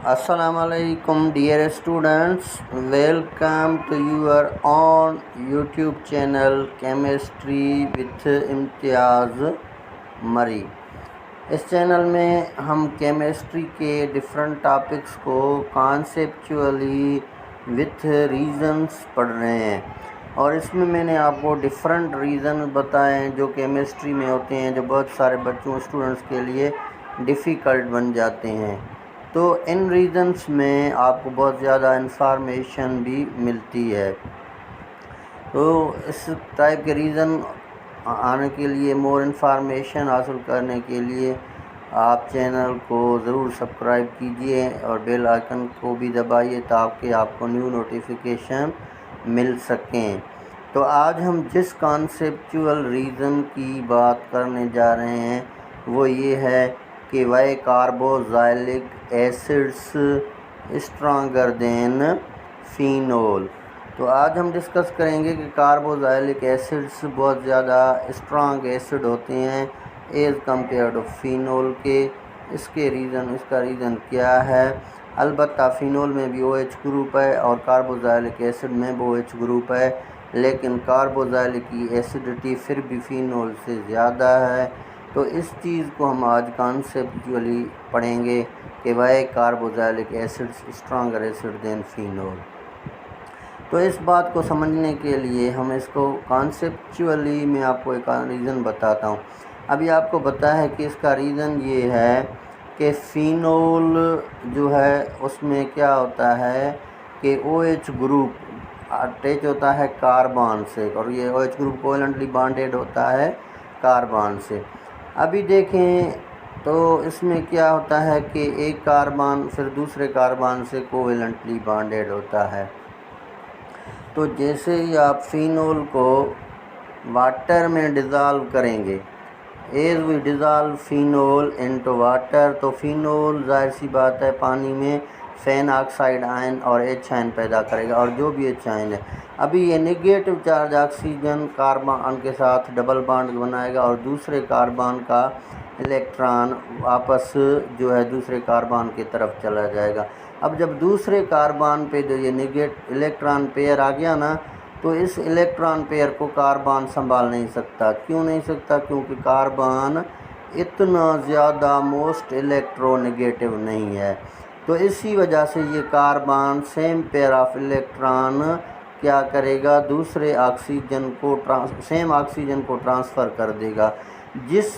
Assalamu alaikum dear students, welcome to your own YouTube channel Chemistry with इम्तियाज़ मरी। इस channel में हम chemistry के डिफरेंट टॉपिक्स को कॉन्सेप्चुअली विथ रीज़न्स पढ़ रहे हैं और इसमें मैंने आपको डिफरेंट रीज़न बताए हैं जो केमिस्ट्री में होते हैं, जो बहुत सारे बच्चों स्टूडेंट्स के लिए डिफ़िकल्ट बन जाते हैं। तो इन रीज़न्स में आपको बहुत ज़्यादा इंफॉर्मेशन भी मिलती है। तो इस टाइप के रीज़न आने के लिए, मोर इन्फॉर्मेशन हासिल करने के लिए आप चैनल को ज़रूर सब्सक्राइब कीजिए और बेल आइकन को भी दबाइए ताकि आपको न्यू नोटिफिकेशन मिल सकें। तो आज हम जिस कॉन्सेप्चुअल रीज़न की बात करने जा रहे हैं वो ये है कि why carboxylic acids stronger than phenol. तो आज हम डिस्कस करेंगे कि कार्बोक्सिलिक एसिड्स बहुत ज़्यादा स्ट्रॉन्ग एसिड होते हैं एज़ कम्पेयर टू फ़ीनोल के। इसका रीज़न क्या है? अलबत्ता फ़ीनोल में भी OH ग्रुप है और कार्बोक्सिलिक एसिड में भी OH ग्रुप है, लेकिन कार्बोक्सिलिक की एसिडिटी फिर भी फ़ीनोल से ज़्यादा है। तो इस चीज़ को हम आज कॉन्सेप्चुअली पढ़ेंगे कि why carboxylic acids stronger acid than phenol. तो इस बात को समझने के लिए हम इसको कॉन्सेप्चुअली मैं आपको एक रीज़न बताता हूँ। अभी आपको पता है कि इसका रीज़न ये है कि फ़ीनोल जो है उसमें क्या होता है कि OH ग्रुप अटैच होता है कार्बन से और ये OH ग्रुप कोवेलेंटली बॉन्डेड होता है कार्बन से। अभी देखें तो इसमें क्या होता है कि एक कार्बन फिर दूसरे कार्बन से कोवेलेंटली बॉन्डेड होता है। तो जैसे ही आप फ़ीनोल को वाटर में डिज़ोल्व करेंगे, as we dissolve phenol into water, तो फ़ीनोल ज़ाहिर सी बात है पानी में फ़ेन ऑक्साइड आयन और H आयन पैदा करेगा और जो भी H आयन है, अभी ये नेगेटिव चार्ज ऑक्सीजन कार्बन के साथ डबल बॉन्ड बनाएगा और दूसरे कार्बन का इलेक्ट्रॉन वापस जो है दूसरे कार्बन की तरफ चला जाएगा। अब जब दूसरे कार्बन पे जो ये नेगेटिव इलेक्ट्रॉन पेयर आ गया ना, तो इस इलेक्ट्रॉन पेयर को कार्बन संभाल नहीं सकता। क्यों नहीं सकता? क्योंकि कार्बन इतना ज़्यादा मोस्ट इलेक्ट्रोनेगेटिव नहीं है। तो इसी वजह से ये carbon same pair of electron क्या करेगा, दूसरे ऑक्सीजन को सेम ऑक्सीजन को ट्रांसफ़र कर देगा, जिस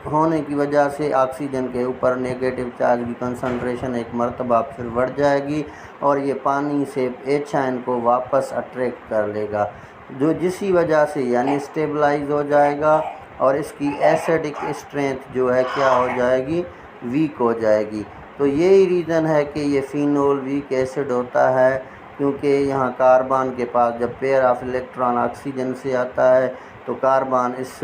होने की वजह से ऑक्सीजन के ऊपर नेगेटिव चार्ज की कंसंट्रेशन एक मर्तबा फिर बढ़ जाएगी और ये पानी से H आयन को वापस अट्रैक्ट कर लेगा, जो जिसी वजह से यानी स्टेबलाइज हो जाएगा और इसकी एसिडिक स्ट्रेंथ जो है क्या हो जाएगी, वीक हो जाएगी। तो यही रीज़न है कि ये फ़ीनोल वीक एसिड होता है, क्योंकि यहाँ कार्बन के पास जब पेयर ऑफ इलेक्ट्रॉन ऑक्सीजन से आता है तो कार्बन इस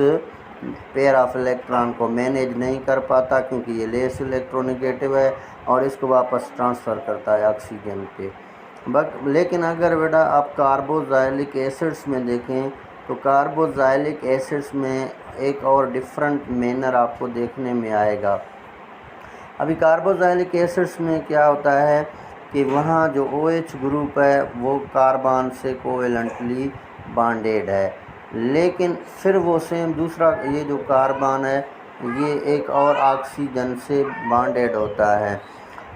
पेयर ऑफ इलेक्ट्रॉन को मैनेज नहीं कर पाता क्योंकि ये लेस इलेक्ट्रोनेगेटिव है और इसको वापस ट्रांसफ़र करता है ऑक्सीजन पे। लेकिन अगर बेटा आप कार्बोक्सिलिक एसिड्स में देखें तो कार्बोक्सिलिक एसिड्स में एक और डिफरेंट मैनर आपको देखने में आएगा। अभी कार्बोक्सिलिक एसिड्स में क्या होता है कि वहाँ जो OH ग्रुप है वो कार्बन से कोवेलेंटली बॉन्डेड है, लेकिन फिर वो सेम दूसरा ये जो कार्बन है ये एक और ऑक्सीजन से बॉन्डेड होता है।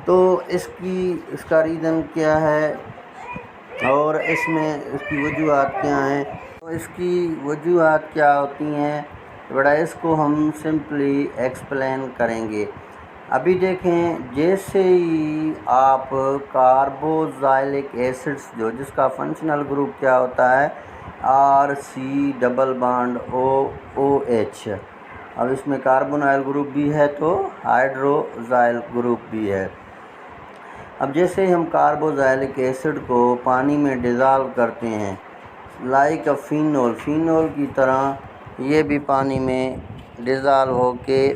तो इसका रीज़न क्या है और इसमें इसकी वजूहात क्या हैं? तो इसकी वजूहात क्या होती हैं बड़ा, इसको हम सिंपली एक्सप्लेन करेंगे। अभी देखें, जैसे ही आप कार्बोक्सिलिक एसिड्स जो जिसका फंक्शनल ग्रुप क्या होता है RC डबल बॉन्ड OH, अब इसमें कार्बोनाइल ग्रुप भी है तो हाइड्रोक्साइल ग्रुप भी है। अब जैसे हम कार्बोक्सिलिक एसिड को पानी में डिज़ोल्व करते हैं लाइक फ़ीनोल की तरह ये भी पानी में डिज़ोल्व होके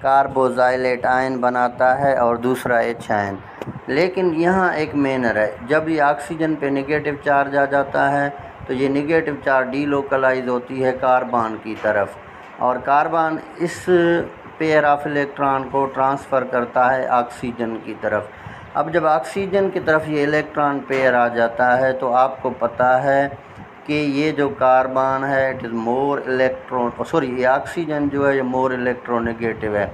कार्बोक्सिलेट आयन बनाता है और दूसरा H आयन। लेकिन यहाँ एक मैनर है, जब ये ऑक्सीजन पे नेगेटिव चार्ज आ जाता है तो ये नेगेटिव चार्ज डीलोकलाइज होती है कार्बन की तरफ और कार्बन इस पेयर ऑफ इलेक्ट्रॉन को ट्रांसफ़र करता है ऑक्सीजन की तरफ। اب جب آکسیجن کی طرف یہ الیکٹران پیئر آ جاتا ہے تو آپ کو پتہ ہے کہ یہ جو کاربن ہے اٹ از مور یہ آکسیجن جو ہے یہ مور الیکٹرونیگیٹو ہے۔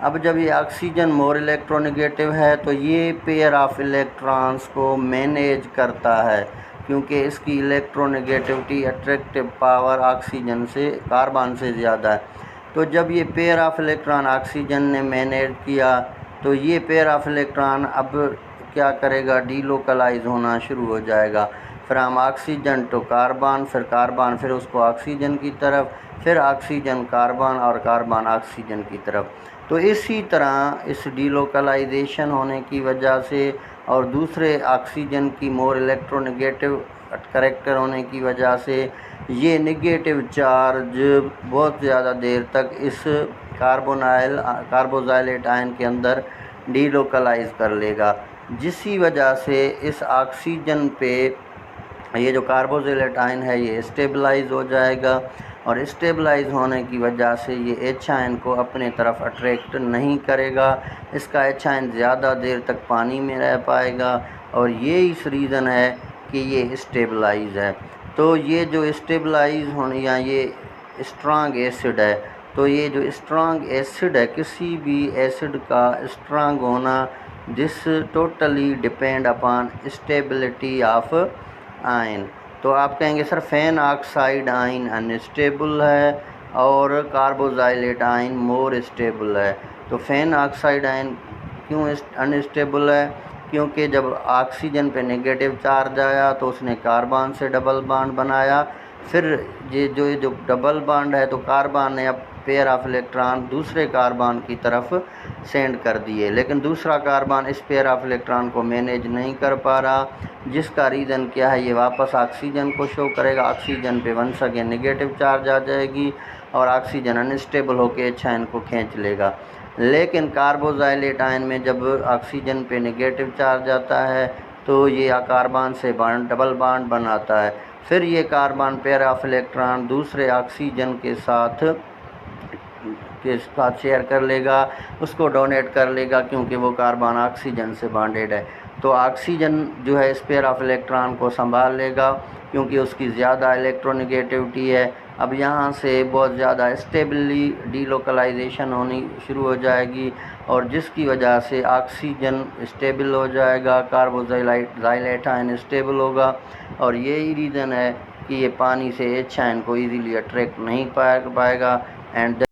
اب جب یہ آکسیجن مور الیکٹرونیگیٹو ہے تو یہ پیئر آف الیکٹرانز کو مینیج کرتا ہے، کیونکہ اس کی الیکٹرونیگیٹیوٹی اٹریکٹیو پاور آکسیجن سے کاربن سے زیادہ ہے۔ تو جب یہ پیئر آف الیکٹران آکسیجن نے مینیج کیا تو یہ پیئر آف الیکٹران اب کیا کرے گا، ڈی لوکلائز ہونا شروع ہو جائے گا، فرام آکسیجن ٹو کاربن، پھر کاربن پھر اس کو آکسیجن کی طرف، پھر آکسیجن کاربن اور کاربن آکسیجن کی طرف۔ تو اسی طرح اس ڈی لوکلائزیشن ہونے کی وجہ سے اور دوسرے آکسیجن کی مور الیکٹرونیگیٹو کریکٹر ہونے کی وجہ سے یہ نگیٹو چارج بہت زیادہ دیر تک اس کاربوزائلیٹ آئن کے اندر ڈی لوکلائز کر لے گا، جسی وجہ سے اس آکسیجن پہ یہ جو کاربوزائلیٹ آئن ہے یہ اسٹیبلائز ہو جائے گا، اور اسٹیبلائز ہونے کی وجہ سے یہ ایچ آئن کو اپنے طرف اٹریکٹ نہیں کرے گا، اس کا ایچ آئن زیادہ دیر تک پانی میں رہ پائے گا، اور یہ اس ریزن ہے کہ یہ اسٹیبلائز ہے۔ تو یہ جو اسٹیبلائز ہونے یا یہ اسٹرانگ ایسڈ ہے، تو یہ جو اسٹرانگ ایسڈ ہے، کسی بھی ایسڈ کا اسٹرانگ ہونا this totally depend upon stability of ion. تو آپ کہیں گے sir phenoxide ion unstable ہے اور کاربوزائلیٹ آئن مور اسٹیبل ہے۔ تو فین آکسائڈ آئن کیوں انسٹیبل ہے؟ کیونکہ جب آکسیجن پہ نگیٹو چارج آیا تو اس نے کاربن سے ڈبل بانڈ بنایا، پھر یہ جو ڈبل بانڈ ہے تو کاربن نے اب پیئر آف الیکٹران دوسرے کاربن کی طرف سینڈ کر دیے، لیکن دوسرا کاربن اس پیئر آف الیکٹران کو مینیج نہیں کر پا رہا، جس کا ریزن کیا ہے، یہ واپس آکسیجن کو شو کرے گا، آکسیجن پہ ونس اگین نگیٹو چارج آ جائے گی اور آکسیجن انسٹیبل ہو کے ایچ آئن کو کھینچ لے گا۔ لیکن کاربوزائلیٹ آئن میں جب آکسیجن پہ نگیٹو چارج آتا ہے تو یہ کاربن سے ڈبل بانڈ بناتا ہے، پھر یہ کاربن پیئر آف الیکٹران دوسرے آکسیجن کے ساتھ شیئر کر لے گا، اس کو ڈونیٹ کر لے گا، کیونکہ وہ کاربن آکسیجن سے بانڈیڈ ہے۔ تو آکسیجن جو ہے اس پیئر آف الیکٹران کو سنبھال لے گا کیونکہ اس کی زیادہ الیکٹرونیگیٹیوٹی ہے۔ اب یہاں سے بہت زیادہ اسٹیبلی ڈی لوکلائزیشن ہونی شروع ہو جائے گی، اور جس کی وجہ سے آکسیجن اسٹیبل ہو جائے گا، کاربوزائلیٹ آئن اسٹیبل ہوگا، اور یہی ریزن ہے کہ یہ پانی سے ایچ آئن کو ایزیلی اٹریکٹ نہیں پائے گا، اینڈ